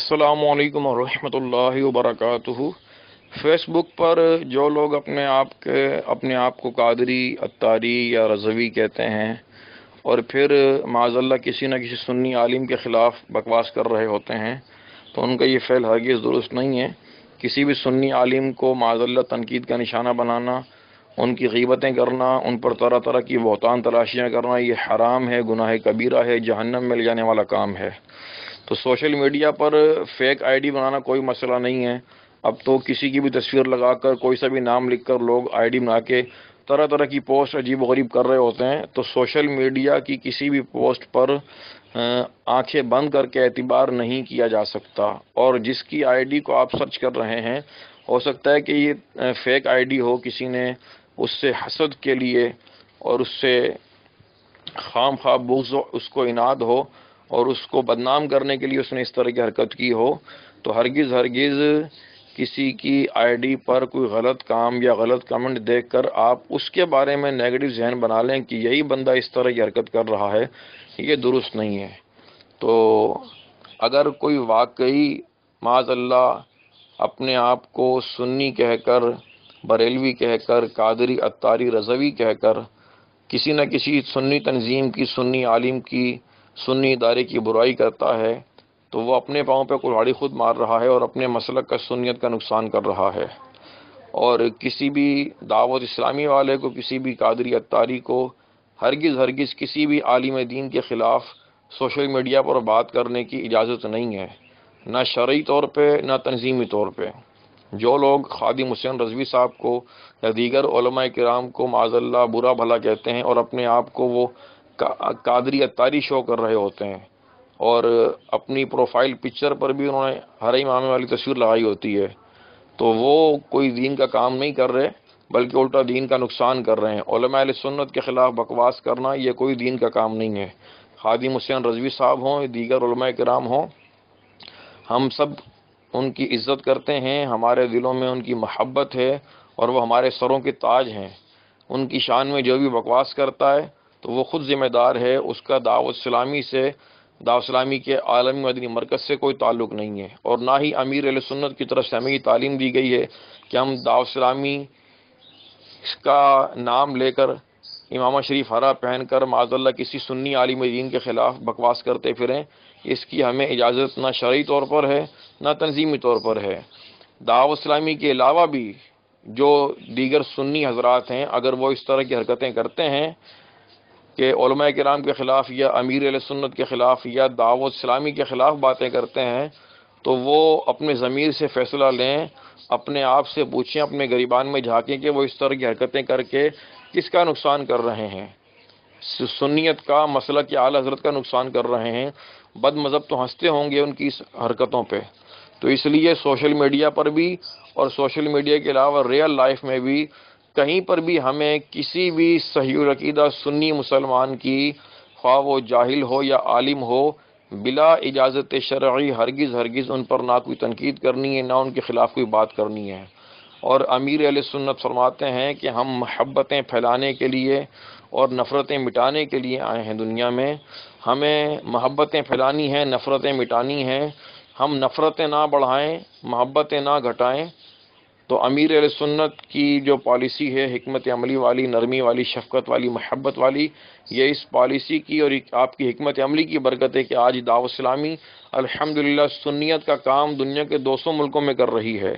अस्सलामु अलैकुम वरहमतुल्लाहि वबरकातुहू। फेस बुक पर जो लोग अपने आप को कादरी, अत्तारी या रज़वी कहते हैं और फिर माज़अल्लाह किसी न किसी सुन्नी आलिम के ख़िलाफ़ बकवास कर रहे होते हैं, तो उनका ये फ़ेल हरगिज़ दुरुस्त नहीं है। किसी भी सुन्नी आलिम को माज़अल्लाह तनकीद का निशाना बनाना, उनकी ग़ीबतें करना, उन पर तरह तरह की बहतान तलाशियाँ करना, ये हराम है, गुनाह कबीरा है, जहन्नम में ले जाने वाला काम है। तो सोशल मीडिया पर फेक आईडी बनाना कोई मसला नहीं है। अब तो किसी की भी तस्वीर लगाकर, कोई सा भी नाम लिखकर लोग आईडी बना के तरह तरह की पोस्ट अजीब गरीब कर रहे होते हैं। तो सोशल मीडिया की किसी भी पोस्ट पर आंखें बंद करके एतबार नहीं किया जा सकता। और जिसकी आईडी को आप सर्च कर रहे हैं, हो सकता है कि ये फेक आईडी हो, किसी ने उससे हसद के लिए और उससे खाम खा बुग़्ज़ उसको इनाद हो और उसको बदनाम करने के लिए उसने इस तरह की हरकत की हो। तो हरगिज़ किसी की आईडी पर कोई गलत काम या गलत कमेंट देखकर आप उसके बारे में नेगेटिव जहन बना लें कि यही बंदा इस तरह की हरकत कर रहा है, ये दुरुस्त नहीं है। तो अगर कोई वाकई माज़अल्लाह अपने आप को सुन्नी कहकर, बरेलवी कहकर, कादरी, अत्तारी, रज़वी कहकर किसी न किसी सुन्नी तंजीम की, सुन्नी आलिम की, सुन्नी इदारे की बुराई करता है, तो वो अपने पाँव पे कुल्हाड़ी खुद मार रहा है और अपने मसलक का, सुन्नियत का नुकसान कर रहा है। और किसी भी दावत इस्लामी वाले को, किसी भी कादरी अत्तारी को हरगिज़ किसी भी आलिम दीन के ख़िलाफ़ सोशल मीडिया पर बात करने की इजाज़त नहीं है, ना शरई तौर पे, ना तंजीमी तौर पे। जो लोग खादिम हुसैन रज़वी साहब को या दीगर उलमाए किराम को माज़अल्लाह बुरा भला कहते हैं और अपने आप को वो कादरी अत्तारी शो कर रहे होते हैं और अपनी प्रोफाइल पिक्चर पर भी उन्होंने हर इमाम वाली तस्वीर लगाई होती है, तो वो कोई दीन का काम नहीं कर रहे, बल्कि उल्टा दीन का नुकसान कर रहे हैं। उलमा अहले सुन्नत के ख़िलाफ़ बकवास करना ये कोई दीन का काम नहीं है। खादिम हुसैन रज़वी साहब हों, दीगर उलमाए किराम हों, हम सब उनकी इज़्ज़त करते हैं, हमारे दिलों में उनकी महब्बत है और वो हमारे सरों के ताज हैं। उनकी शान में जो भी बकवास करता है तो वो ख़ुद ज़िम्मेदार है, उसका दावत इस्लामी के आलमी मदनी मरकज़ से कोई ताल्लुक़ नहीं है। और ना ही अमीर अहले सुन्नत की तरफ से हमें ये तालीम दी गई है कि हम दावत इस्लामी का नाम लेकर, इमामा शरीफ हरा पहनकर माज़अल्लाह किसी सुन्नी आलिम दीन के ख़िलाफ़ बकवास करते फिरें। इसकी हमें इजाज़त ना शरई तौर पर है, ना तंजीमी तौर पर है। दावत इस्लामी के अलावा भी जो दीगर सुन्नी हज़रात हैं, अगर वो इस तरह की हरकतें करते हैं कि उलमाए किराम के ख़िलाफ़ या अमीर अहले सुन्नत के ख़िलाफ़ या दावत इस्लामी के ख़िलाफ़ बातें करते हैं, तो वो अपने ज़मीर से फ़ैसला लें, अपने आप से पूछें, अपने गिरबान में झाँकें कि वो इस तरह की हरकतें करके किसका नुकसान कर रहे हैं। सुन्नियत का, मसलक के आला हज़रत का नुकसान कर रहे हैं। बद मज़हब तो हंसते होंगे उनकी इस हरकतों पे। तो इसलिए सोशल मीडिया पर भी और सोशल मीडिया के अलावा रियल लाइफ में भी कहीं पर भी हमें किसी भी सही अक़ीदा सुन्नी मुसलमान की, ख्वाह वो जाहिल हो या आलिम हो, बिला इजाज़त शरई हरगिज़ उन पर ना कोई तनकीद करनी है, ना उनके ख़िलाफ़ कोई बात करनी है। और अमीर अहले सुन्नत फरमाते हैं कि हम महब्बतें फैलाने के लिए और नफ़रतें मिटाने के लिए आए हैं दुनिया में। हमें महब्बतें फैलानी हैं, नफ़रतें मिटानी हैं। हम नफ़रतें ना बढ़ाएं, महब्बतें ना घटाएं। तो अमीर अहले सुन्नत की जो पॉलिसी है, हिकमत अमली वाली, नरमी वाली, शफ़क़त वाली, महब्बत वाली, ये इस पॉलिसी की और आपकी हिकमत अमली की बरकत है कि आज दावत इस्लामी अल्हम्दुलिल्लाह सुन्नियत का काम दुनिया के 200 मुल्कों में कर रही है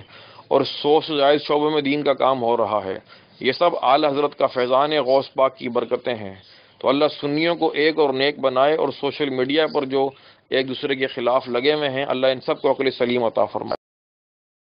और 100 से ज़ायद शोबों में दीन का काम हो रहा है। ये सब आला हज़रत का फैज़ान गौस पाक की बरकतें हैं। तो अल्लाह सुन्नियों को एक और नेक बनाए और सोशल मीडिया पर जो एक दूसरे के ख़िलाफ़ लगे हुए हैं, अल्लाह इन सब को अक़ल सलीम अता फ़रमाए।